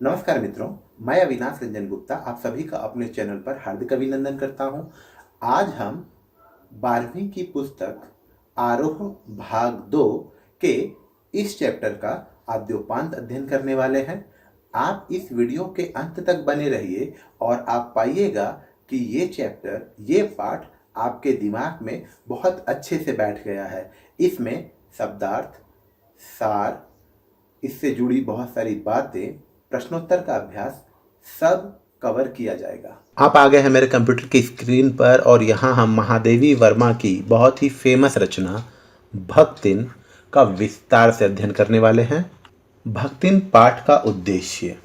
नमस्कार मित्रों, मैं अविनाश रंजन गुप्ता आप सभी का अपने चैनल पर हार्दिक अभिनंदन करता हूं। आज हम 12वीं की पुस्तक आरोह भाग 2 के इस चैप्टर का आद्योपांत अध्ययन करने वाले हैं। आप इस वीडियो के अंत तक बने रहिए और आप पाइएगा कि ये चैप्टर, ये पाठ आपके दिमाग में बहुत अच्छे से बैठ गया है। इसमें शब्दार्थ, सार, इससे जुड़ी बहुत सारी बातें, प्रश्नोत्तर का अभ्यास सब कवर किया जाएगा। आप आ गए हैं मेरे कंप्यूटर की स्क्रीन पर और यहाँ हम महादेवी वर्मा की बहुत ही फेमस रचना भक्तिन का विस्तार से अध्ययन करने वाले हैं। भक्तिन पाठ का उद्देश्य,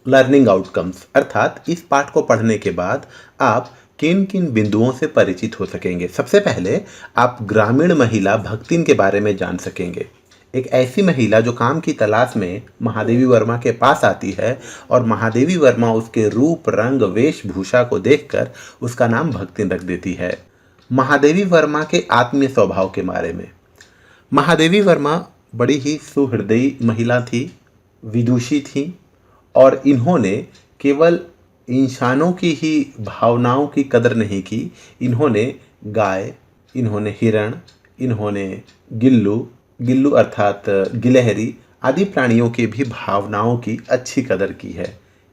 लर्निंग आउटकम्स, अर्थात इस पाठ को पढ़ने के बाद आप किन किन बिंदुओं से परिचित हो सकेंगे। सबसे पहले आप ग्रामीण महिला भक्तिन के बारे में जान सकेंगे। एक ऐसी महिला जो काम की तलाश में महादेवी वर्मा के पास आती है और महादेवी वर्मा उसके रूप, रंग, वेशभूषा को देखकर उसका नाम भक्तिन रख देती है। महादेवी वर्मा के आत्मीय स्वभाव के बारे में, महादेवी वर्मा बड़ी ही सुहृदयी महिला थी, विदुषी थी और इन्होंने केवल इंसानों की ही भावनाओं की कदर नहीं की। इन्होंने गाय, इन्होंने हिरण, इन्होंने गिल्लू अर्थात गिलहरी आदि प्राणियों की भी भावनाओं की अच्छी कदर की है।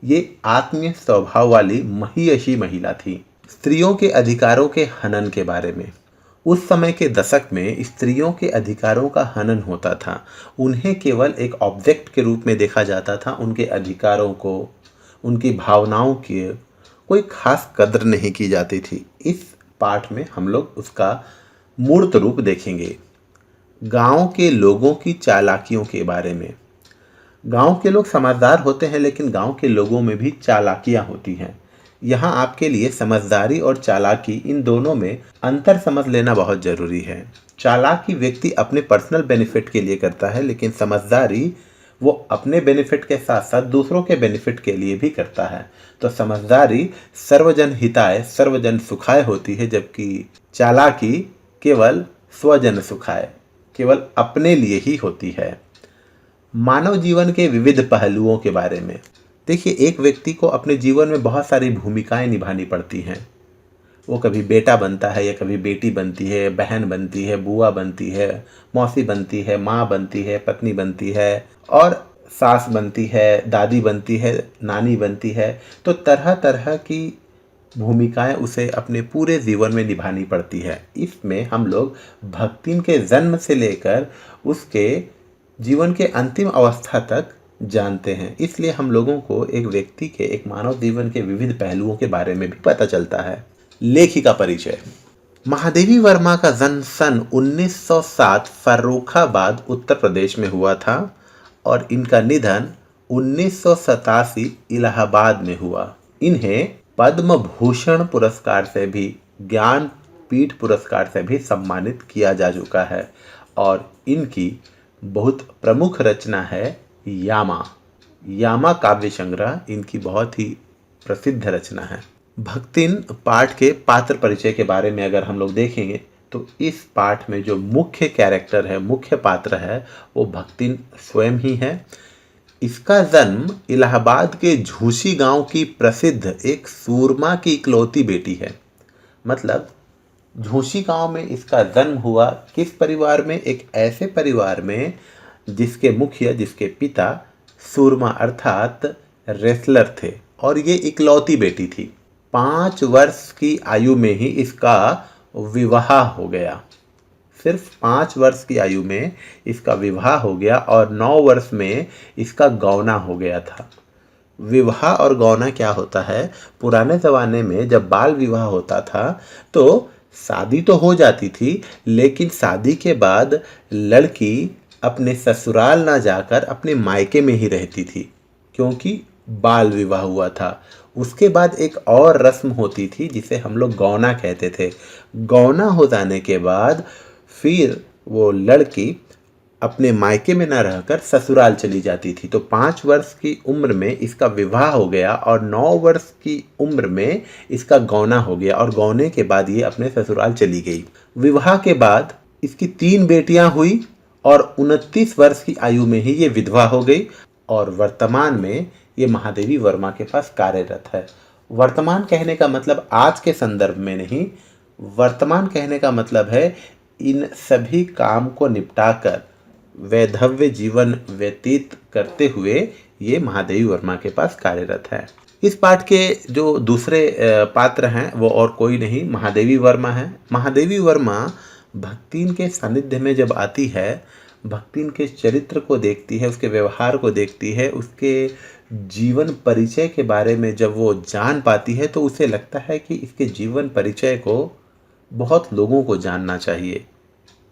ये आत्मीय स्वभाव वाली महियशी महिला थी। स्त्रियों के अधिकारों के हनन के बारे में, उस समय के दशक में स्त्रियों के अधिकारों का हनन होता था। उन्हें केवल एक ऑब्जेक्ट के रूप में देखा जाता था। उनके अधिकारों को, उनकी भावनाओं की कोई खास कदर नहीं की जाती थी। इस पाठ में हम लोग उसका मूर्त रूप देखेंगे। गांव के लोगों की चालाकियों के बारे में, गांव के लोग समझदार होते हैं लेकिन गांव के लोगों में भी चालाकियां होती हैं। यहाँ आपके लिए समझदारी और चालाकी, इन दोनों में अंतर समझ लेना बहुत जरूरी है। चालाकी व्यक्ति अपने पर्सनल बेनिफिट के लिए करता है, लेकिन समझदारी वो अपने बेनिफिट के साथ साथ दूसरों के बेनिफिट के लिए भी करता है। तो समझदारी सर्वजन हिताय सर्वजन सुखाय होती है, जबकि चालाकी केवल स्वजन सुखाय, केवल अपने लिए ही होती है। मानव जीवन के विविध पहलुओं के बारे में देखिए, एक व्यक्ति को अपने जीवन में बहुत सारी भूमिकाएं निभानी पड़ती हैं। वो कभी बेटा बनता है या कभी बेटी बनती है, बहन बनती है, बुआ बनती है, मौसी बनती है, माँ बनती है, पत्नी बनती है और सास बनती है, दादी बनती है, नानी बनती है। तो तरह तरह की भूमिकाएं उसे अपने पूरे जीवन में निभानी पड़ती है। इसमें हम लोग भक्तिन के जन्म से लेकर उसके जीवन के अंतिम अवस्था तक जानते हैं। इसलिए हम लोगों को एक व्यक्ति के, एक मानव जीवन के विविध पहलुओं के बारे में भी पता चलता है। लेखिका परिचय, महादेवी वर्मा का जन्म सन 1907 फर्रुखाबाद उत्तर प्रदेश में हुआ था और इनका निधन 1987 इलाहाबाद में हुआ। इन्हें पद्म भूषण पुरस्कार से भी, ज्ञानपीठ पुरस्कार से भी सम्मानित किया जा चुका है और इनकी बहुत प्रमुख रचना है यामा काव्य संग्रह। इनकी बहुत ही प्रसिद्ध रचना है। भक्तिन पाठ के पात्र परिचय के बारे में अगर हम लोग देखेंगे तो इस पाठ में जो मुख्य कैरेक्टर है, मुख्य पात्र है, वो भक्तिन स्वयं ही है। इसका जन्म इलाहाबाद के झूसी गांव की प्रसिद्ध एक सूरमा की इकलौती बेटी है। मतलब झूसी गांव में इसका जन्म हुआ। किस परिवार में? एक ऐसे परिवार में जिसके मुखिया, जिसके पिता सूरमा अर्थात रेसलर थे और ये इकलौती बेटी थी। 5 वर्ष की आयु में ही इसका विवाह हो गया। सिर्फ 5 वर्ष की आयु में इसका विवाह हो गया और 9 वर्ष में इसका गौना हो गया था। विवाह और गौना क्या होता है? पुराने ज़माने में जब बाल विवाह होता था तो शादी तो हो जाती थी, लेकिन शादी के बाद लड़की अपने ससुराल ना जाकर अपने मायके में ही रहती थी, क्योंकि बाल विवाह हुआ था। उसके बाद एक और रस्म होती थी जिसे हम लोग गौना कहते थे। गौना हो जाने के बाद फिर वो लड़की अपने मायके में न रहकर ससुराल चली जाती थी। तो 5 वर्ष की उम्र में इसका विवाह हो गया और 9 वर्ष की उम्र में इसका गौना हो गया और गौने के बाद ये अपने ससुराल चली गई। विवाह के बाद इसकी 3 बेटियां हुई और 29 वर्ष की आयु में ही ये विधवा हो गई और वर्तमान में ये महादेवी वर्मा के पास कार्यरत है। वर्तमान कहने का मतलब आज के संदर्भ में नहीं, वर्तमान कहने का मतलब है इन सभी काम को निपटाकर वैधव्य जीवन व्यतीत करते हुए ये महादेवी वर्मा के पास कार्यरत है। इस पाठ के जो दूसरे पात्र हैं वो और कोई नहीं महादेवी वर्मा है। महादेवी वर्मा भक्तिन के सानिध्य में जब आती है, भक्तिन के चरित्र को देखती है, उसके व्यवहार को देखती है, उसके जीवन परिचय के बारे में जब वो जान पाती है तो उसे लगता है कि इसके जीवन परिचय को बहुत लोगों को जानना चाहिए।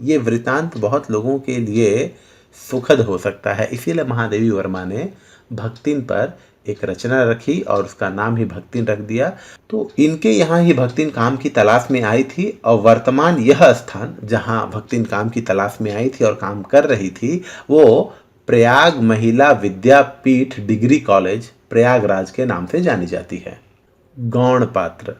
ये वृतांत बहुत लोगों के लिए सुखद हो सकता है। इसीलिए महादेवी वर्मा ने भक्तिन पर एक रचना रखी और उसका नाम ही भक्तिन रख दिया। तो इनके यहाँ ही भक्तिन काम की तलाश में आई थी और वर्तमान यह स्थान जहाँ भक्तिन काम की तलाश में आई थी और काम कर रही थी वो प्रयाग महिला विद्यापीठ डिग्री कॉलेज प्रयागराज के नाम से जानी जाती है। गौण पात्र,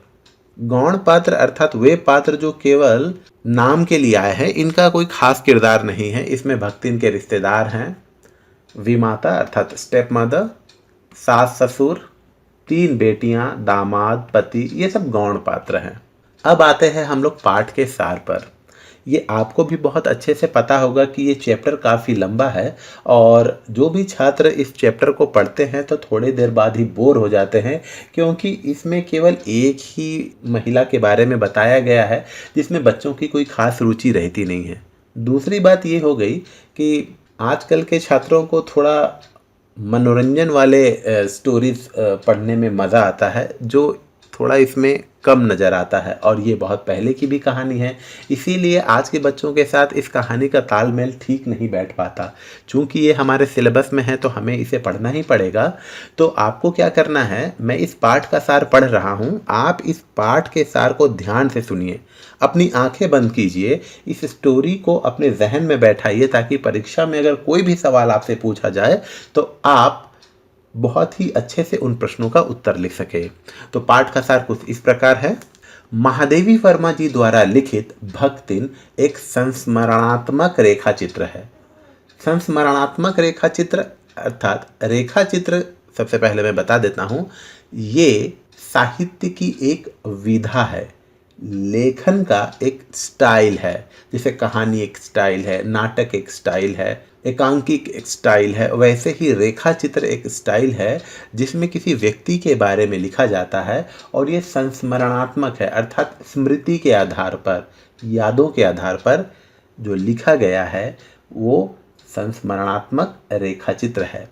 गौण पात्र अर्थात वे पात्र जो केवल नाम के लिए आए हैं, इनका कोई खास किरदार नहीं है। इसमें भक्तिन के रिश्तेदार हैं, विमाता अर्थात स्टेप मदर, सास ससुर, 3 बेटियां, दामाद, पति, ये सब गौण पात्र हैं। अब आते हैं हम लोग पाठ के सार पर। ये आपको भी बहुत अच्छे से पता होगा कि ये चैप्टर काफ़ी लंबा है और जो भी छात्र इस चैप्टर को पढ़ते हैं तो थोड़ी देर बाद ही बोर हो जाते हैं, क्योंकि इसमें केवल एक ही महिला के बारे में बताया गया है जिसमें बच्चों की कोई खास रुचि रहती नहीं है। दूसरी बात ये हो गई कि आजकल के छात्रों को थोड़ा मनोरंजन वाले स्टोरीज पढ़ने में मज़ा आता है, जो थोड़ा इसमें कम नज़र आता है और ये बहुत पहले की भी कहानी है, इसीलिए आज के बच्चों के साथ इस कहानी का तालमेल ठीक नहीं बैठ पाता। चूँकि ये हमारे सिलेबस में है तो हमें इसे पढ़ना ही पड़ेगा। तो आपको क्या करना है, मैं इस पाठ का सार पढ़ रहा हूँ, आप इस पाठ के सार को ध्यान से सुनिए, अपनी आंखें बंद कीजिए, इस स्टोरी को अपने जहन में बैठाइए ताकि परीक्षा में अगर कोई भी सवाल आपसे पूछा जाए तो आप बहुत ही अच्छे से उन प्रश्नों का उत्तर लिख सके। तो पाठ का सार कुछ इस प्रकार है। महादेवी वर्मा जी द्वारा लिखित भक्तिन एक संस्मरणात्मक रेखा चित्र है। संस्मरणात्मक रेखा चित्र अर्थात रेखा चित्र, सबसे पहले मैं बता देता हूँ, ये साहित्य की एक विधा है, लेखन का एक स्टाइल है। जैसे कहानी एक स्टाइल है, नाटक एक स्टाइल है, एकांकिक एक स्टाइल है, वैसे ही रेखा चित्र एक स्टाइल है जिसमें किसी व्यक्ति के बारे में लिखा जाता है और ये संस्मरणात्मक है, अर्थात स्मृति के आधार पर, यादों के आधार पर जो लिखा गया है वो संस्मरणात्मक रेखा चित्र है।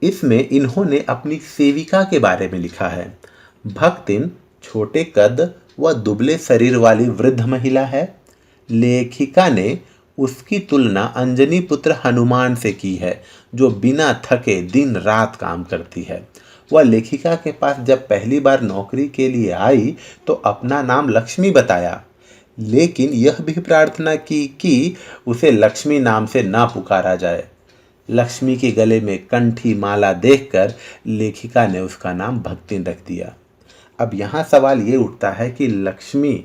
इसमें इन्होंने अपनी सेविका के बारे में लिखा है। भक्तिन छोटे कद व दुबले शरीर वाली वृद्ध महिला है। लेखिका ने उसकी तुलना अंजनी पुत्र हनुमान से की है जो बिना थके दिन रात काम करती है। वह लेखिका के पास जब पहली बार नौकरी के लिए आई तो अपना नाम लक्ष्मी बताया, लेकिन यह भी प्रार्थना की कि उसे लक्ष्मी नाम से ना पुकारा जाए। लक्ष्मी के गले में कंठी माला देखकर लेखिका ने उसका नाम भक्तिन रख दिया। अब यहाँ सवाल ये उठता है कि लक्ष्मी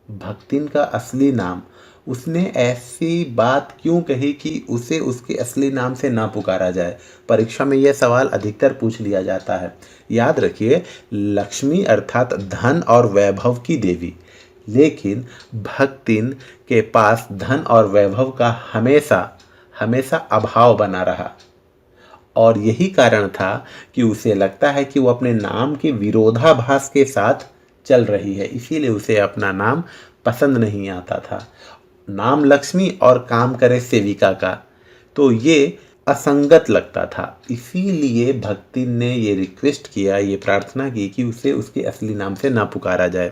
भक्तिन का असली नाम, उसने ऐसी बात क्यों कही कि उसे उसके असली नाम से ना पुकारा जाए। परीक्षा में यह सवाल अधिकतर पूछ लिया जाता है। याद रखिए, लक्ष्मी अर्थात धन और वैभव की देवी, लेकिन भक्तिन के पास धन और वैभव का हमेशा अभाव बना रहा और यही कारण था कि उसे लगता है कि वो अपने नाम के विरोधाभास के साथ चल रही है, इसीलिए उसे अपना नाम पसंद नहीं आता था। नाम लक्ष्मी और काम करे सेविका का, तो ये असंगत लगता था। इसीलिए भक्तिन ने ये रिक्वेस्ट किया, ये प्रार्थना की कि उसे उसके असली नाम से ना पुकारा जाए।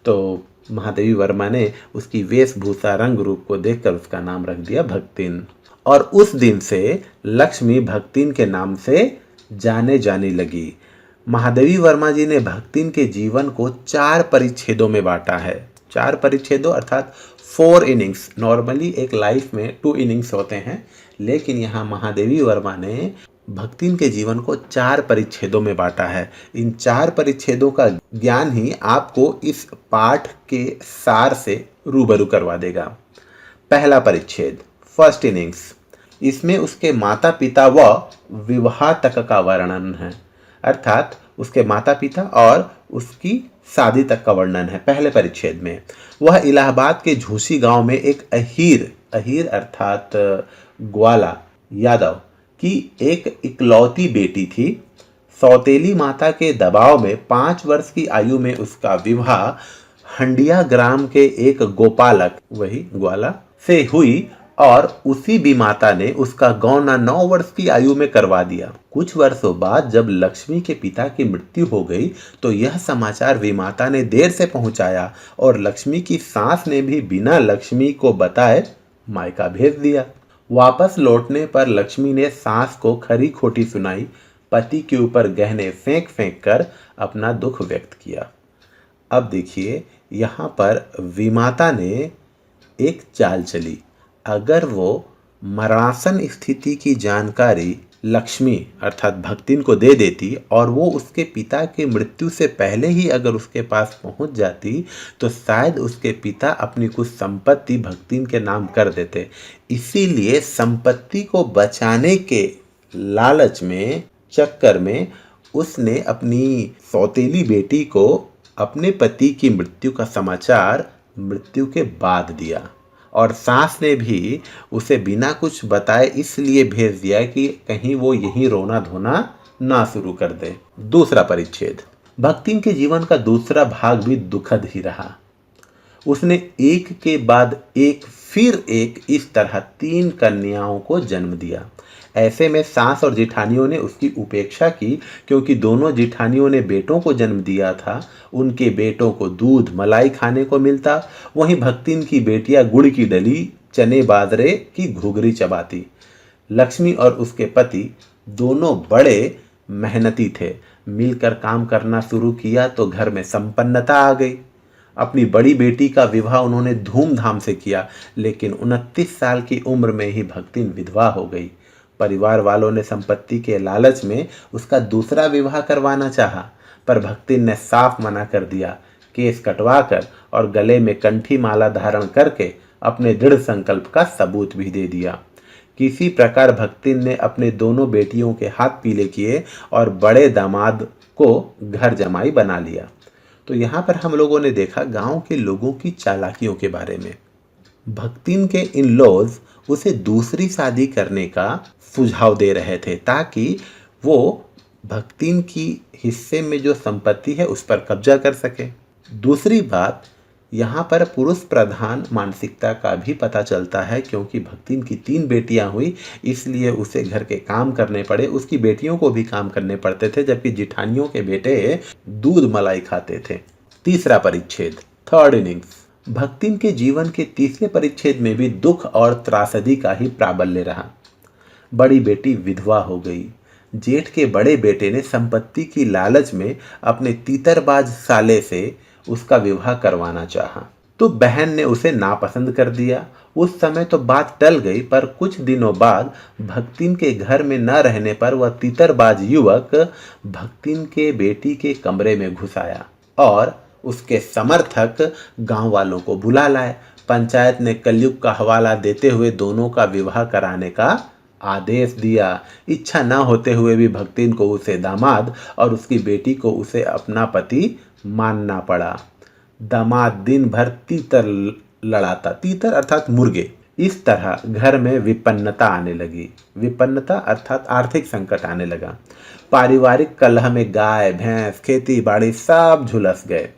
तो महादेवी वर्मा ने उसकी वेशभूषा रंग रूप को देखकर उसका नाम रख दिया भक्तिन और उस दिन से लक्ष्मी भक्तिन के नाम से जाने लगी। महादेवी वर्मा जी ने भक्तिन के जीवन को 4 परिच्छेदों में बांटा है। 4 परिच्छेदों अर्थात 4 इनिंग्स। नॉर्मली एक लाइफ में 2 इनिंग्स होते हैं, लेकिन यहाँ महादेवी वर्मा ने भक्तिन के जीवन को 4 परिच्छेदों में बांटा है। इन 4 परिच्छेदों का ज्ञान ही आपको इस पाठ के सार से रूबरू करवा देगा। पहला परिच्छेद, फर्स्ट इनिंग्स। इसमें उसके माता पिता व विवाह तक का वर्णन है, अर्थात उसके माता पिता और उसकी शादी तक का वर्णन है। पहले परिच्छेद में वह इलाहाबाद के झूसी गांव में एक अहीर अहीर अर्थात ग्वाला यादव की एक इकलौती बेटी थी। सौतेली माता के दबाव में 5 वर्ष की आयु में उसका विवाह हंडिया ग्राम के एक गोपालक वही ग्वाला से हुई और उसी विमाता ने उसका गौना 9 वर्ष की आयु में करवा दिया। कुछ वर्षों बाद जब लक्ष्मी के पिता की मृत्यु हो गई तो यह समाचार विमाता ने देर से पहुंचाया और लक्ष्मी की सास ने भी बिना लक्ष्मी को बताए मायका भेज दिया। वापस लौटने पर लक्ष्मी ने सास को खरी खोटी सुनाई, पति के ऊपर गहने फेंक फेंक कर अपना दुख व्यक्त किया। अब देखिए यहाँ पर विमाता ने एक चाल चली। अगर वो मरणासन स्थिति की जानकारी लक्ष्मी अर्थात भक्तिन को दे देती और वो उसके पिता की मृत्यु से पहले ही अगर उसके पास पहुंच जाती तो शायद उसके पिता अपनी कुछ संपत्ति भक्तिन के नाम कर देते। इसीलिए संपत्ति को बचाने के लालच में चक्कर में उसने अपनी सौतेली बेटी को अपने पति की मृत्यु का समाचार मृत्यु के बाद दिया और सास ने भी उसे बिना कुछ बताए इसलिए भेज दिया कि कहीं वो यहीं रोना धोना ना शुरू कर दे। दूसरा परिच्छेद भक्तिन के जीवन का दूसरा भाग भी दुखद ही रहा। उसने एक के बाद एक फिर एक इस तरह 3 कन्याओं को जन्म दिया। ऐसे में सास और जिठानियों ने उसकी उपेक्षा की क्योंकि दोनों जिठानियों ने बेटों को जन्म दिया था। उनके बेटों को दूध मलाई खाने को मिलता, वहीं भक्तिन की बेटियां गुड़ की डली चने बाजरे की घुघरी चबाती। लक्ष्मी और उसके पति दोनों बड़े मेहनती थे। मिलकर काम करना शुरू किया तो घर में संपन्नता आ गई। अपनी बड़ी बेटी का विवाह उन्होंने धूमधाम से किया, लेकिन 29 साल की उम्र में ही भक्तिन विधवा हो गई। परिवार वालों ने संपत्ति के लालच में उसका दूसरा विवाह करवाना चाहा, पर भक्तिन ने साफ मना कर दिया। केस कटवाकर और गले में कंठी माला धारण करके अपने दृढ़ संकल्प का सबूत भी दे दिया। किसी प्रकार भक्तिन ने अपने दोनों बेटियों के हाथ पीले किए और बड़े दामाद को घर जमाई बना लिया। तो यहाँ पर हम लोगों ने देखा गांव के लोगों की चालाकियों के बारे में। भक्तिन के इन लॉज उसे दूसरी शादी करने का सुझाव दे रहे थे ताकि वो भक्तिन की हिस्से में जो संपत्ति है उस पर कब्जा कर सके। दूसरी बात यहाँ पर पुरुष प्रधान मानसिकता का भी पता चलता है क्योंकि भक्तिन की 3 बेटियां हुई इसलिए उसे घर के काम करने पड़े। उसकी बेटियों को भी काम करने पड़ते थे जबकि जिठानियों के बेटे दूध मलाई खाते थे। तीसरा परिच्छेद थर्ड इनिंग्स भक्तिन के जीवन के तीसरे परिच्छेद में भी दुख और त्रासदी का ही प्राबल्य रहा। बड़ी बेटी विधवा हो गई। जेठ के बड़े बेटे ने संपत्ति की लालच में अपने तीतरबाज साले से उसका विवाह करवाना चाहा तो बहन ने उसे नापसंद कर दिया। उस समय तो बात टल गई, पर कुछ दिनों बाद भक्तिन के घर में न रहने पर वह तीतरबाज युवक भक्तिन के बेटी के कमरे में घुस आया और उसके समर्थक गांव वालों को बुला लाए। पंचायत ने कलयुग का हवाला देते हुए दोनों का विवाह कराने का आदेश दिया। इच्छा न होते हुए भी भक्तिन को उसे दामाद और उसकी बेटी को उसे अपना पति मानना पड़ा। दामाद दिन भर तीतर लड़ाता, तीतर अर्थात मुर्गे। इस तरह घर में विपन्नता आने लगी। विपन्नता अर्थात आर्थिक संकट आने लगा। पारिवारिक कलह में गाय भैंस खेती बाड़ी सब झुलस गए।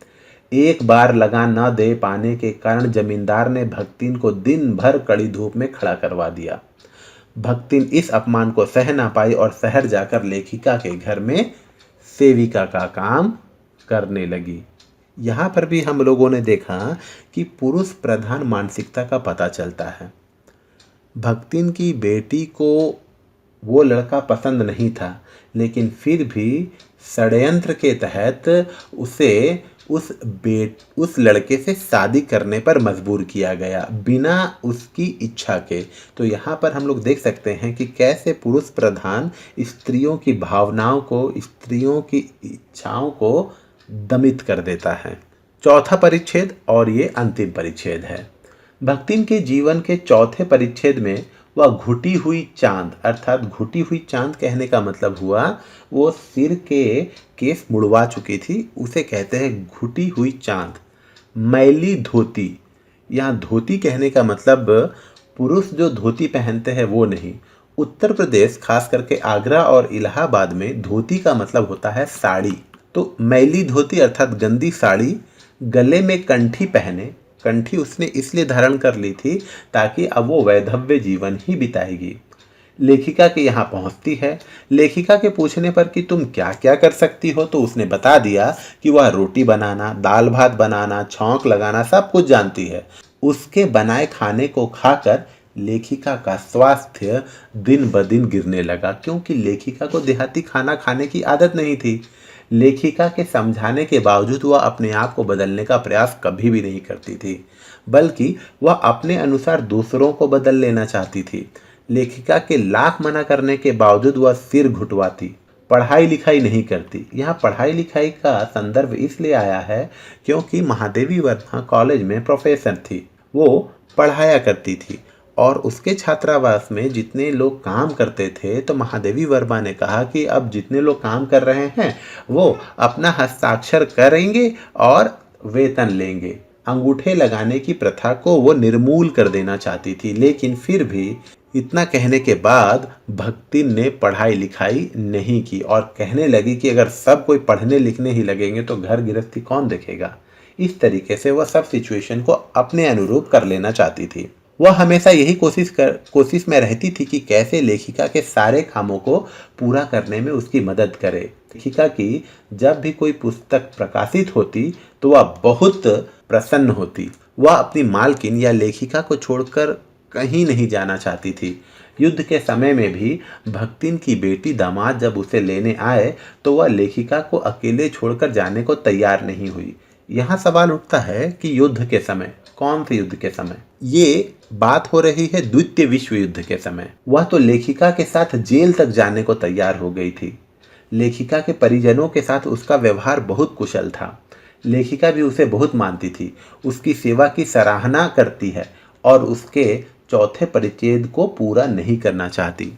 एक बार लगान न दे पाने के कारण जमींदार ने भक्तिन को दिन भर कड़ी धूप में खड़ा करवा दिया। भक्तिन इस अपमान को सह ना पाई और शहर जाकर लेखिका के घर में सेविका का काम करने लगी। यहाँ पर भी हम लोगों ने देखा कि पुरुष प्रधान मानसिकता का पता चलता है। भक्तिन की बेटी को वो लड़का पसंद नहीं था, लेकिन फिर भी षड्यंत्र के तहत उसे उस लड़के से शादी करने पर मजबूर किया गया बिना उसकी इच्छा के। तो यहाँ पर हम लोग देख सकते हैं कि कैसे पुरुष प्रधान स्त्रियों की भावनाओं को, स्त्रियों की इच्छाओं को दमित कर देता है। चौथा परिच्छेद और ये अंतिम परिच्छेद है। भक्तिन के जीवन के चौथे परिच्छेद में वह घुटी हुई चांद, अर्थात घुटी हुई चांद कहने का मतलब हुआ वो सिर के केस मुड़वा चुकी थी, उसे कहते हैं घुटी हुई चांद। मैली धोती, यहाँ धोती कहने का मतलब पुरुष जो धोती पहनते हैं वो नहीं। उत्तर प्रदेश खास करके आगरा और इलाहाबाद में धोती का मतलब होता है साड़ी। तो मैली धोती अर्थात गंदी साड़ी, गले में कंठी पहने, कंठी उसने इसलिए धारण कर ली थी ताकि अब वो वैधव्य जीवन ही बिताएगी। लेखिका के यहाँ पहुंचती है। लेखिका के पूछने पर कि तुम क्या क्या कर सकती हो, तो उसने बता दिया कि वह रोटी बनाना, दाल भात बनाना, छौंक लगाना सब कुछ जानती है। उसके बनाए खाने को खाकर लेखिका का स्वास्थ्य दिन ब दिन गिरने लगा, क्योंकि लेखिका को देहाती खाना खाने की आदत नहीं थी। लेखिका के समझाने के बावजूद वह अपने आप को बदलने का प्रयास कभी भी नहीं करती थी, बल्कि वह अपने अनुसार दूसरों को बदल लेना चाहती थी। लेखिका के लाख मना करने के बावजूद वह सिर घुटवाती, पढ़ाई लिखाई नहीं करती। यहाँ पढ़ाई लिखाई का संदर्भ इसलिए आया है क्योंकि महादेवी वर्मा कॉलेज में प्रोफेसर थी, वो पढ़ाया करती थी और उसके छात्रावास में जितने लोग काम करते थे, तो महादेवी वर्मा ने कहा कि अब जितने लोग काम कर रहे हैं वो अपना हस्ताक्षर करेंगे और वेतन लेंगे। अंगूठे लगाने की प्रथा को वो निर्मूल कर देना चाहती थी, लेकिन फिर भी इतना कहने के बाद भक्तिन ने पढ़ाई लिखाई नहीं की और कहने लगी कि अगर सब कोई पढ़ने लिखने ही लगेंगे तो घर गृहस्थी कौन देखेगा। इस तरीके से वह सब सिचुएशन को अपने अनुरूप कर लेना चाहती थी। वह हमेशा यही कोशिश में रहती थी कि कैसे लेखिका के सारे कामों को पूरा करने में उसकी मदद करे। लेखिका की जब भी कोई पुस्तक प्रकाशित होती तो वह बहुत प्रसन्न होती। वह अपनी मालकिन या लेखिका को छोड़कर कहीं नहीं जाना चाहती थी। युद्ध के समय में भी भक्तिन की बेटी दामाद जब उसे लेने आए तो वह लेखिका को अकेले छोड़कर जाने को तैयार नहीं हुई। यहाँ सवाल उठता है कि युद्ध के समय, कौन से युद्ध के समय? ये बात हो रही है द्वितीय विश्व युद्ध के समय। वह तो लेखिका के साथ जेल तक जाने को तैयार हो गई थी। लेखिका के परिजनों के साथ उसका व्यवहार बहुत कुशल था। लेखिका भी उसे बहुत मानती थी, उसकी सेवा की सराहना करती है और उसके चौथे परिच्छेद को पूरा नहीं करना चाहती।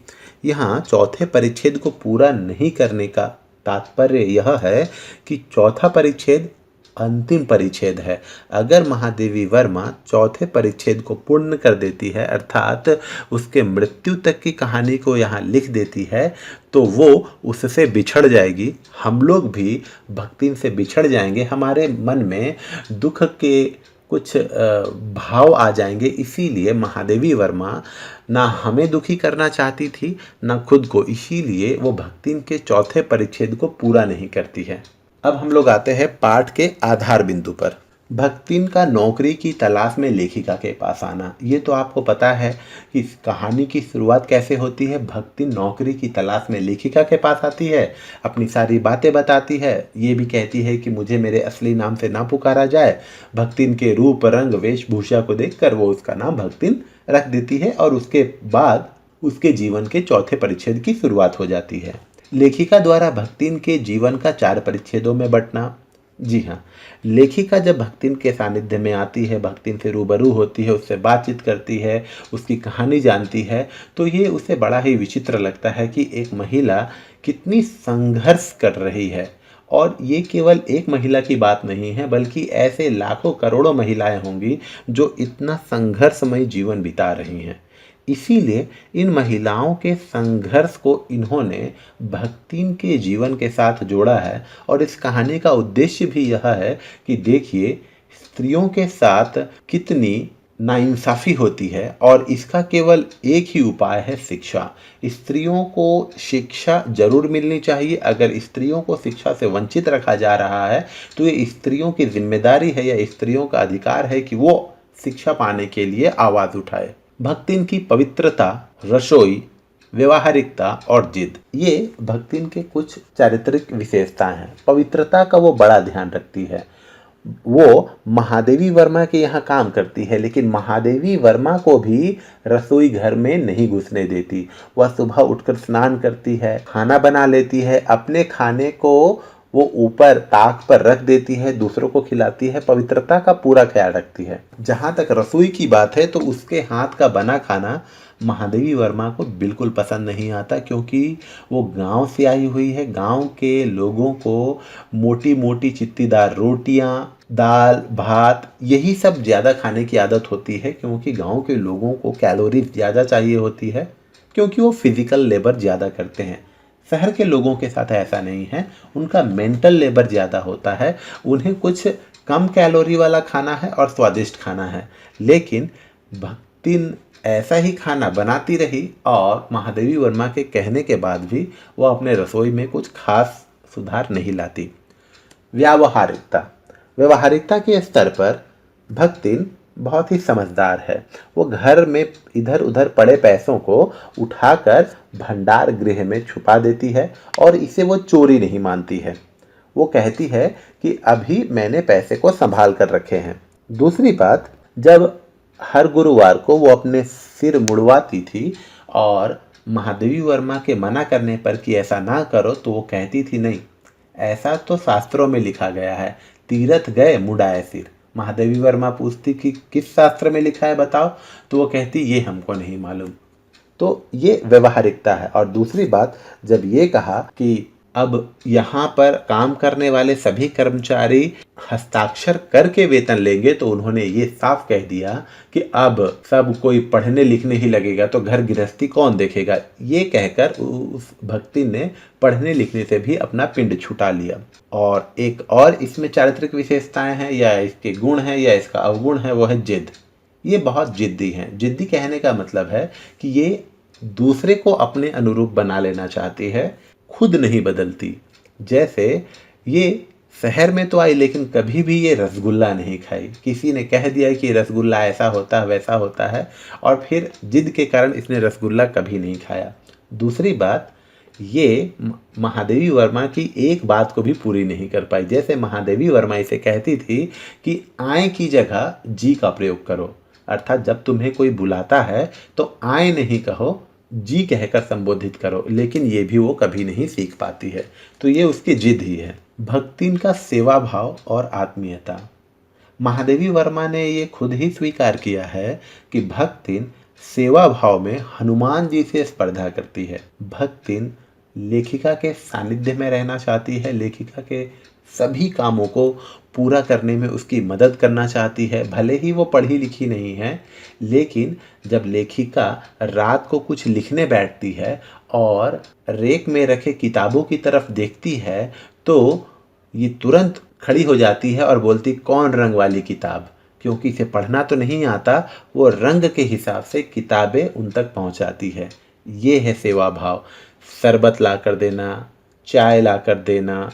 यहाँ चौथे परिच्छेद को पूरा नहीं करने का तात्पर्य यह है कि चौथा परिच्छेद अंतिम परिच्छेद है। अगर महादेवी वर्मा चौथे परिच्छेद को पूर्ण कर देती है, अर्थात उसके मृत्यु तक की कहानी को यहाँ लिख देती है, तो वो उससे बिछड़ जाएगी। हम लोग भी भक्तिन से बिछड़ जाएंगे, हमारे मन में दुख के कुछ भाव आ जाएंगे। इसीलिए महादेवी वर्मा ना हमें दुखी करना चाहती थी ना खुद को, इसीलिए वो भक्तिन के चौथे परिच्छेद को पूरा नहीं करती है। अब हम लोग आते हैं पाठ के आधार बिंदु पर। भक्तिन का नौकरी की तलाश में लेखिका के पास आना। ये तो आपको पता है कि इस कहानी की शुरुआत कैसे होती है। भक्तिन नौकरी की तलाश में लेखिका के पास आती है, अपनी सारी बातें बताती है, ये भी कहती है कि मुझे मेरे असली नाम से ना पुकारा जाए। भक्तिन के रूप रंग वेशभूषा को देखकर वो उसका नाम भक्तिन रख देती है और उसके बाद उसके जीवन के चौथे परिच्छेद की शुरुआत हो जाती है। लेखिका द्वारा भक्तिन के जीवन का 4 परिच्छेदों में बंटना। जी हाँ, लेखिका जब भक्तिन के सानिध्य में आती है, भक्तिन से रूबरू होती है, उससे बातचीत करती है, उसकी कहानी जानती है, तो ये उसे बड़ा ही विचित्र लगता है कि एक महिला कितनी संघर्ष कर रही है। और ये केवल एक महिला की बात नहीं है, बल्कि ऐसे लाखों करोड़ों महिलाएं होंगी जो इतना संघर्षमय जीवन बिता रही हैं। इसीलिए इन महिलाओं के संघर्ष को इन्होंने भक्तिन के जीवन के साथ जोड़ा है और इस कहानी का उद्देश्य भी यह है कि देखिए स्त्रियों के साथ कितनी नाइंसाफ़ी होती है और इसका केवल एक ही उपाय है, शिक्षा। स्त्रियों को शिक्षा जरूर मिलनी चाहिए। अगर स्त्रियों को शिक्षा से वंचित रखा जा रहा है तो ये स्त्रियों की जिम्मेदारी है या स्त्रियों का अधिकार है कि वो शिक्षा पाने के लिए आवाज़ उठाए। भक्तिन की पवित्रता, रसोई, व्यवहारिकता और जिद, ये भक्तिन के कुछ चारित्रिक विशेषताएं हैं। पवित्रता का वो बड़ा ध्यान रखती है। वो महादेवी वर्मा के यहाँ काम करती है, लेकिन महादेवी वर्मा को भी रसोई घर में नहीं घुसने देती। वह सुबह उठकर स्नान करती है, खाना बना लेती है, अपने खाने को वो ऊपर ताक पर रख देती है, दूसरों को खिलाती है, पवित्रता का पूरा ख्याल रखती है। जहाँ तक रसोई की बात है तो उसके हाथ का बना खाना महादेवी वर्मा को बिल्कुल पसंद नहीं आता, क्योंकि वो गांव से आई हुई है। गांव के लोगों को मोटी मोटी चित्तीदार रोटियां, दाल भात यही सब ज़्यादा खाने की आदत होती है, क्योंकि गांव के लोगों को कैलोरीज ज़्यादा चाहिए होती है, क्योंकि वो फिजिकल लेबर ज़्यादा करते हैं। शहर के लोगों के साथ ऐसा नहीं है, उनका मेंटल लेबर ज़्यादा होता है। उन्हें कुछ कम कैलोरी वाला खाना है और स्वादिष्ट खाना है। लेकिन भक्तिन ऐसा ही खाना बनाती रही और महादेवी वर्मा के कहने के बाद भी वो अपने रसोई में कुछ खास सुधार नहीं लाती। व्यावहारिकता व्यवहारिकता के स्तर पर भक्तिन बहुत ही समझदार है। वो घर में इधर उधर पड़े पैसों को उठाकर भंडार गृह में छुपा देती है और इसे वो चोरी नहीं मानती है। वो कहती है कि अभी मैंने पैसे को संभाल कर रखे हैं। दूसरी बात, जब हर गुरुवार को वो अपने सिर मुड़वाती थी और महादेवी वर्मा के मना करने पर कि ऐसा ना करो, तो वो कहती थी नहीं, ऐसा तो शास्त्रों में लिखा गया है, तीरथ गए मुड़ाए सिर। महादेवी वर्मा पूछती कि किस शास्त्र में लिखा है बताओ, तो वो कहती ये हमको नहीं मालूम। तो ये व्यवहारिकता है। और दूसरी बात, जब ये कहा कि अब यहाँ पर काम करने वाले सभी कर्मचारी हस्ताक्षर करके वेतन लेंगे, तो उन्होंने ये साफ कह दिया कि अब सब कोई पढ़ने लिखने ही लगेगा, तो घर गृहस्थी कौन देखेगा। ये कहकर उस भक्ति ने पढ़ने लिखने से भी अपना पिंड छुटा लिया। और एक और इसमें चारित्रिक विशेषताएं हैं, या इसके गुण हैं या इसका अवगुण है, वो है जिद। ये बहुत जिद्दी हैं। जिद्दी कहने का मतलब है कि ये दूसरे को अपने अनुरूप बना लेना चाहती है, खुद नहीं बदलती। जैसे ये शहर में तो आई, लेकिन कभी भी ये रसगुल्ला नहीं खाई। किसी ने कह दिया कि रसगुल्ला ऐसा होता है वैसा होता है, और फिर जिद के कारण इसने रसगुल्ला कभी नहीं खाया। दूसरी बात, ये महादेवी वर्मा की एक बात को भी पूरी नहीं कर पाई। जैसे महादेवी वर्मा इसे कहती थी कि आए की जगह जी का प्रयोग करो, अर्थात जब तुम्हें कोई बुलाता है तो आए नहीं कहो, जी कहकर संबोधित करो, लेकिन ये भी वो कभी नहीं सीख पाती है। तो ये उसकी जिद ही है। भक्तिन का सेवा भाव और आत्मीयता। महादेवी वर्मा ने ये खुद ही स्वीकार किया है कि भक्तिन सेवा भाव में हनुमान जी से स्पर्धा करती है। भक्तिन लेखिका के सानिध्य में रहना चाहती है, लेखिका के सभी कामों को पूरा करने में उसकी मदद करना चाहती है। भले ही वो पढ़ी लिखी नहीं है, लेकिन जब लेखिका रात को कुछ लिखने बैठती है और रेक में रखे किताबों की तरफ देखती है, तो ये तुरंत खड़ी हो जाती है और बोलती कौन रंग वाली किताब, क्योंकि इसे पढ़ना तो नहीं आता, वो रंग के हिसाब से किताबें उन तक पहुंचाती है। ये है सेवा भाव। शरबत ला कर देना, चाय ला कर देना।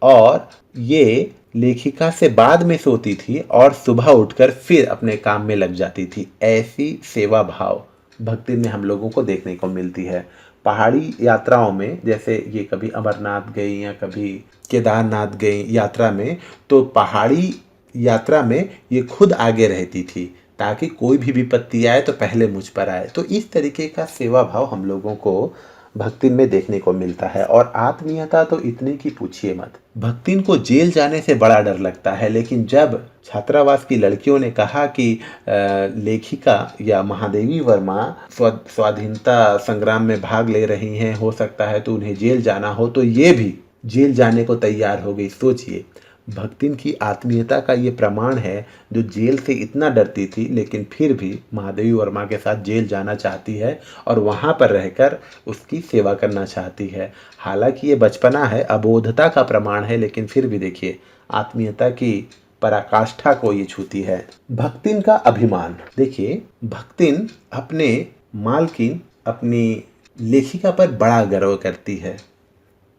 और ये लेखिका से बाद में सोती थी और सुबह उठकर फिर अपने काम में लग जाती थी। ऐसी सेवा भाव भक्ति में हम लोगों को देखने को मिलती है। पहाड़ी यात्राओं में, जैसे ये कभी अमरनाथ गई या कभी केदारनाथ गई यात्रा में, तो पहाड़ी यात्रा में ये खुद आगे रहती थी ताकि कोई भी विपत्ति आए तो पहले मुझ पर आए। तो इस तरीके का सेवा भाव हम लोगों को भक्तिन में देखने को मिलता है। और आत्मीयता तो इतनी की पूछिए मत। भक्तिन को जेल जाने से बड़ा डर लगता है, लेकिन जब छात्रावास की लड़कियों ने कहा कि लेखिका या महादेवी वर्मा स्वाधीनता संग्राम में भाग ले रही हैं, हो सकता है तो उन्हें जेल जाना हो, तो ये भी जेल जाने को तैयार हो गई। सोचिए, भक्तिन की आत्मीयता का ये प्रमाण है, जो जेल से इतना डरती थी लेकिन फिर भी महादेवी वर्मा के साथ जेल जाना चाहती है और वहाँ पर रहकर उसकी सेवा करना चाहती है। हालांकि ये बचपना है, अबोधता का प्रमाण है, लेकिन फिर भी देखिए आत्मीयता की पराकाष्ठा को ये छूती है। भक्तिन का अभिमान। देखिए, भक्तिन अपने मालकिन, अपनी लेखिका पर बड़ा गर्व करती है।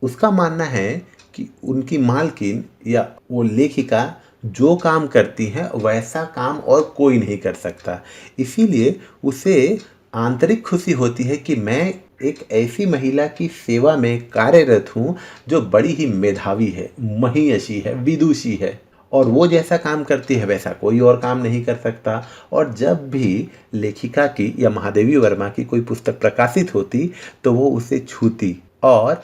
उसका मानना है कि उनकी मालकिन या वो लेखिका जो काम करती है वैसा काम और कोई नहीं कर सकता। इसीलिए उसे आंतरिक खुशी होती है कि मैं एक ऐसी महिला की सेवा में कार्यरत हूँ जो बड़ी ही मेधावी है, महियशी है, विदुषी है, और वो जैसा काम करती है वैसा कोई और काम नहीं कर सकता। और जब भी लेखिका की या महादेवी वर्मा की कोई पुस्तक प्रकाशित होती तो वो उसे छूती और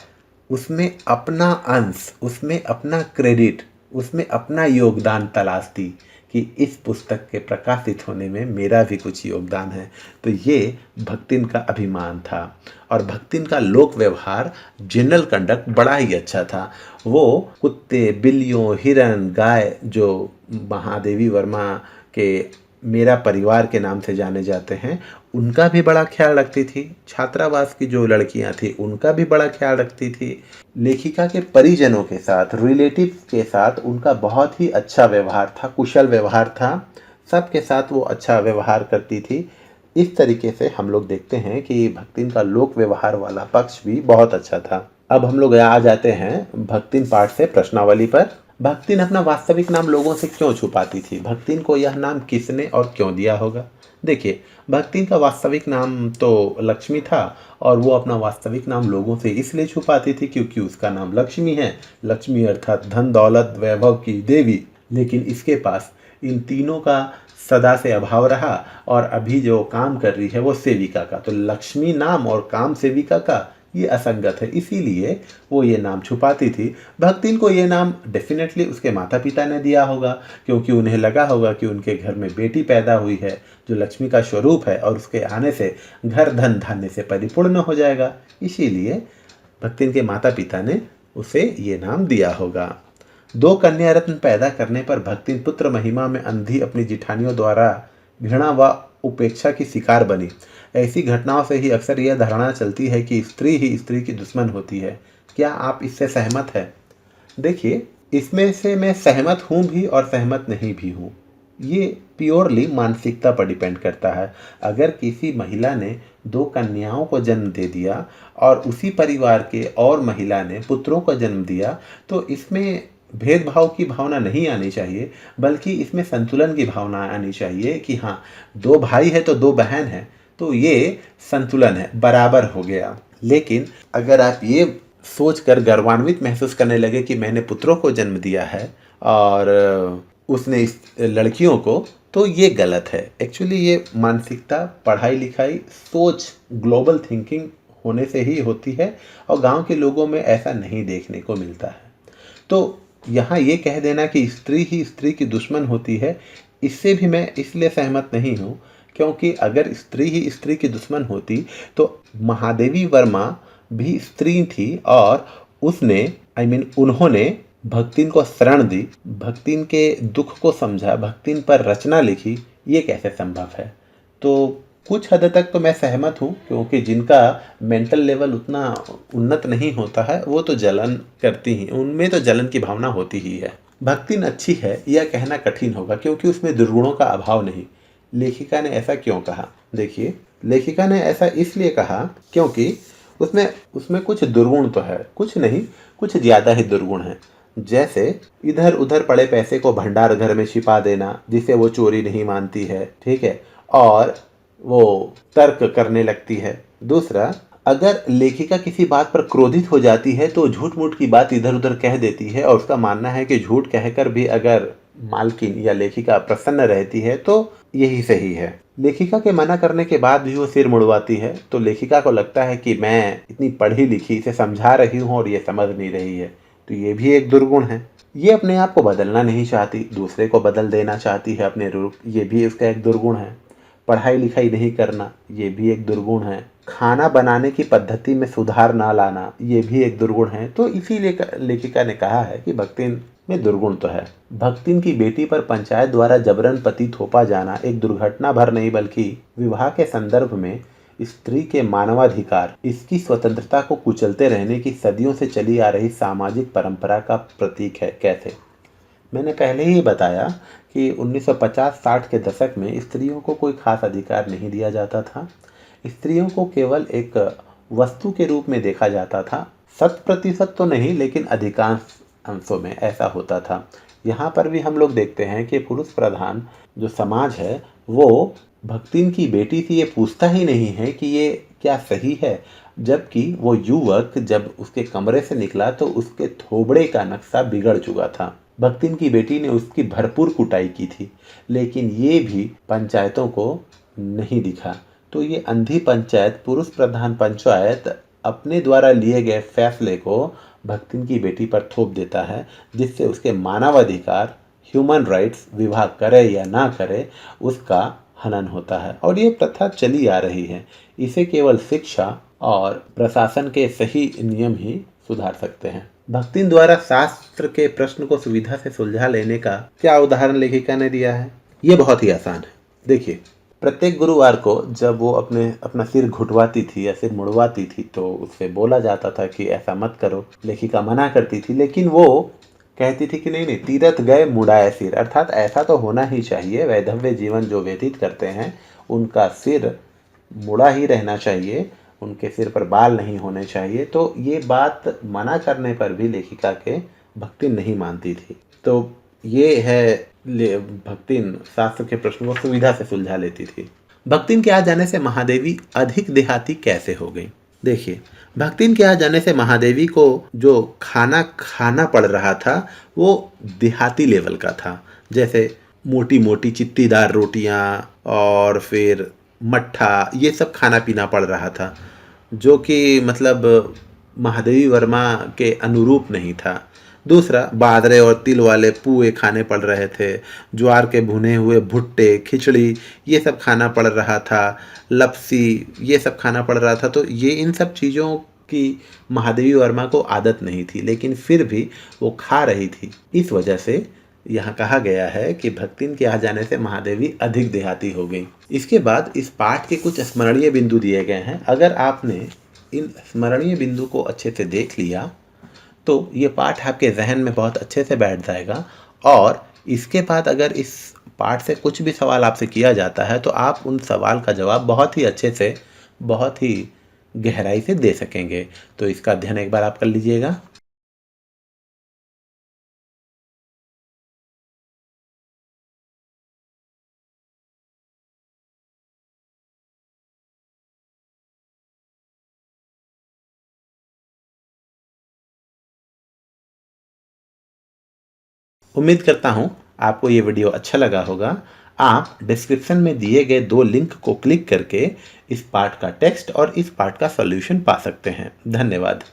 उसमें अपना अंश, उसमें अपना क्रेडिट, उसमें अपना योगदान तलाशती कि इस पुस्तक के प्रकाशित होने में मेरा भी कुछ योगदान है। तो ये भक्तिन का अभिमान था। और भक्तिन का लोक व्यवहार, जनरल कंडक्ट बड़ा ही अच्छा था। वो कुत्ते, बिल्लियों, हिरन, गाय, जो महादेवी वर्मा के मेरा परिवार के नाम से जाने जाते हैं, उनका भी बड़ा ख्याल रखती थी। छात्रावास की जो लड़कियां थी उनका भी बड़ा ख्याल रखती थी। लेखिका के परिजनों के साथ, रिलेटिव के साथ उनका बहुत ही अच्छा व्यवहार था, कुशल व्यवहार था। सबके साथ वो अच्छा व्यवहार करती थी। इस तरीके से हम लोग देखते हैं कि भक्तिन का लोक व्यवहार वाला पक्ष भी बहुत अच्छा था। अब हम लोग आ जाते हैं भक्तिन पाठ से प्रश्नावली पर। भक्तिन अपना वास्तविक नाम लोगों से क्यों छुपाती थी? भक्तिन को यह नाम किसने और क्यों दिया होगा? देखिए, भक्तिन का वास्तविक नाम तो लक्ष्मी था और वो अपना वास्तविक नाम लोगों से इसलिए छुपाती थी क्योंकि उसका नाम लक्ष्मी है। लक्ष्मी अर्थात धन, दौलत, वैभव की देवी। लेकिन इसके पास इन तीनों का सदा से अभाव रहा और अभी जो काम कर रही है वो सेविका का। तो लक्ष्मी नाम और काम सेविका का, ये असंगत है, इसीलिए वो ये नाम छुपाती थी। भक्तिन को ये नाम डेफिनेटली उसके माता पिता ने दिया होगा, क्योंकि उन्हें लगा होगा कि उनके घर में बेटी पैदा हुई है जो लक्ष्मी का स्वरूप है और उसके आने से घर धन धान्य से परिपूर्ण हो जाएगा। इसीलिए भक्तिन के माता पिता ने उसे ये नाम दिया होगा। 2 कन्या रत्न पैदा करने पर भक्तिन पुत्र महिमा में अंधी अपनी जिठानियों द्वारा घृणा व उपेक्षा की शिकार बनी। ऐसी घटनाओं से ही अक्सर यह धारणा चलती है कि स्त्री ही स्त्री की दुश्मन होती है। क्या आप इससे सहमत हैं? देखिए, इसमें से मैं सहमत हूँ भी और सहमत नहीं भी हूँ। ये प्योरली मानसिकता पर डिपेंड करता है। अगर किसी महिला ने 2 कन्याओं को जन्म दे दिया और उसी परिवार के और महिला ने पुत्रों को जन्म दिया, तो इसमें भेदभाव की भावना नहीं आनी चाहिए, बल्कि इसमें संतुलन की भावना आनी चाहिए कि हाँ, 2 भाई है तो 2 बहन है, तो ये संतुलन है, बराबर हो गया। लेकिन अगर आप ये सोचकर गर्वान्वित महसूस करने लगे कि मैंने पुत्रों को जन्म दिया है और उसने इस लड़कियों को, तो ये गलत है। एक्चुअली ये मानसिकता, पढ़ाई लिखाई, सोच, ग्लोबल थिंकिंग होने से ही होती है और गांव के लोगों में ऐसा नहीं देखने को मिलता है। तो यहाँ ये कह देना कि स्त्री ही स्त्री की दुश्मन होती है, इससे भी मैं इसलिए सहमत नहीं हूँ क्योंकि अगर स्त्री ही स्त्री की दुश्मन होती तो महादेवी वर्मा भी स्त्री थी और उसने उन्होंने भक्तिन को शरण दी, भक्तिन के दुख को समझा, भक्तिन पर रचना लिखी। ये कैसे संभव है? तो कुछ हद तक तो मैं सहमत हूँ, क्योंकि जिनका मेंटल लेवल उतना उन्नत नहीं होता है वो तो जलन करती ही, उनमें तो जलन की भावना होती ही है। भक्तिन अच्छी है यह कहना कठिन होगा क्योंकि उसमें दुर्गुणों का अभाव नहीं। लेखिका ने ऐसा क्यों कहा? देखिए, लेखिका ने ऐसा इसलिए कहा क्योंकि उसमें कुछ दुर्गुण तो है, कुछ नहीं, कुछ ज़्यादा ही दुर्गुण है। जैसे इधर उधर पड़े पैसे को भंडार घर में छिपा देना, जिसे वो चोरी नहीं मानती है, ठीक है, और वो तर्क करने लगती है। दूसरा, अगर लेखिका किसी बात पर क्रोधित हो जाती है तो झूठ मूठ की बात इधर उधर कह देती है और उसका मानना है कि झूठ कहकर भी अगर मालकिन या लेखिका प्रसन्न रहती है तो यही सही है। लेखिका के मना करने के बाद भी वो सिर मुड़वाती है, तो लेखिका को लगता है कि मैं इतनी पढ़ी लिखी इसे समझा रही हूँ और ये समझ नहीं रही है, तो ये भी एक दुर्गुण है। ये अपने आप को बदलना नहीं चाहती, दूसरे को बदल देना चाहती है अपने रूप, ये भी उसका एक दुर्गुण है। पढ़ाई लिखाई नहीं करना, ये भी एक दुर्गुण है। खाना बनाने की पद्धति में सुधार ना लाना, ये भी एक दुर्गुण है। तो इसीलिए लेखिका ने कहा है कि भक्तिन में दुर्गुण तो है। भक्तिन की बेटी पर पंचायत द्वारा जबरन पति थोपा जाना एक दुर्घटना भर नहीं बल्कि विवाह के संदर्भ में स्त्री के मानवाधिकार, इसकी स्वतंत्रता को कुचलते रहने की सदियों से चली आ रही सामाजिक परंपरा का प्रतीक है। कैसे? मैंने पहले ही बताया कि 1950-60 के दशक में स्त्रियों को कोई खास अधिकार नहीं दिया जाता था। स्त्रियों को केवल एक वस्तु के रूप में देखा जाता था। 100% तो नहीं, लेकिन अधिकांश अंशों में ऐसा होता था। यहाँ पर भी हम लोग देखते हैं कि पुरुष प्रधान जो समाज है वो भक्तिन की बेटी से ये पूछता ही नहीं है कि ये क्या सही है, जबकि वो युवक जब उसके कमरे से निकला तो उसके थोबड़े का नक्शा बिगड़ चुका था। भक्तिन की बेटी ने उसकी भरपूर कुटाई की थी, लेकिन ये भी पंचायतों को नहीं दिखा। तो ये अंधी पंचायत, पुरुष प्रधान पंचायत अपने द्वारा लिए गए फैसले को भक्तिन की बेटी पर थोप देता है, जिससे उसके मानवाधिकार ह्यूमन राइट्स विभाग करे या ना करे, उसका हनन होता है और ये प्रथा चली आ रही है। इसे केवल शिक्षा और प्रशासन के सही नियम ही सुधार सकते हैं। भक्तिन द्वारा शास्त्र के प्रश्न को सुविधा से सुलझा लेने का क्या उदाहरण लेखिका ने दिया है? ये बहुत ही आसान है। देखिए, प्रत्येक गुरुवार को जब वो अपना सिर घुटवाती थी या सिर मुड़वाती थी तो उससे बोला जाता था कि ऐसा मत करो। लेखिका मना करती थी, लेकिन वो कहती थी कि नहीं नहीं, तीरथ गए मुड़ाए सिर, अर्थात ऐसा तो होना ही चाहिए। वैधव्य जीवन जो व्यतीत करते हैं उनका सिर मुड़ा ही रहना चाहिए, उनके सिर पर बाल नहीं होने चाहिए। तो ये बात मना करने पर भी लेखिका के भक्तिन नहीं मानती थी। तो ये है भक्तिन शास्त्र के प्रश्न को सुविधा से सुलझा लेती थी। भक्तिन के आ जाने से महादेवी अधिक देहाती कैसे हो गई? देखिए, भक्तिन के आ जाने से महादेवी को जो खाना खाना पड़ रहा था वो देहाती लेवल का था। जैसे मोटी मोटी चित्तीदार रोटियां और फिर मट्ठा, ये सब खाना पीना पड़ रहा था, जो कि मतलब महादेवी वर्मा के अनुरूप नहीं था। दूसरा, बाजरे और तिल वाले पुए खाने पड़ रहे थे, ज्वार के भुने हुए भुट्टे, खिचड़ी, ये सब खाना पड़ रहा था, लपसी, ये सब खाना पड़ रहा था। तो ये इन सब चीज़ों की महादेवी वर्मा को आदत नहीं थी, लेकिन फिर भी वो खा रही थी। इस वजह से यहाँ कहा गया है कि भक्तिन के आ जाने से महादेवी अधिक देहाती हो गई। इसके बाद इस पाठ के कुछ स्मरणीय बिंदु दिए गए हैं। अगर आपने इन स्मरणीय बिंदु को अच्छे से देख लिया तो ये पाठ आपके जहन में बहुत अच्छे से बैठ जाएगा और इसके बाद अगर इस पाठ से कुछ भी सवाल आपसे किया जाता है तो आप उन सवाल का जवाब बहुत ही अच्छे से, बहुत ही गहराई से दे सकेंगे। तो इसका अध्ययन एक बार आप कर लीजिएगा। उम्मीद करता हूँ आपको ये वीडियो अच्छा लगा होगा। आप डिस्क्रिप्शन में दिए गए 2 लिंक को क्लिक करके इस पाठ का टेक्स्ट और इस पाठ का सॉल्यूशन पा सकते हैं। धन्यवाद।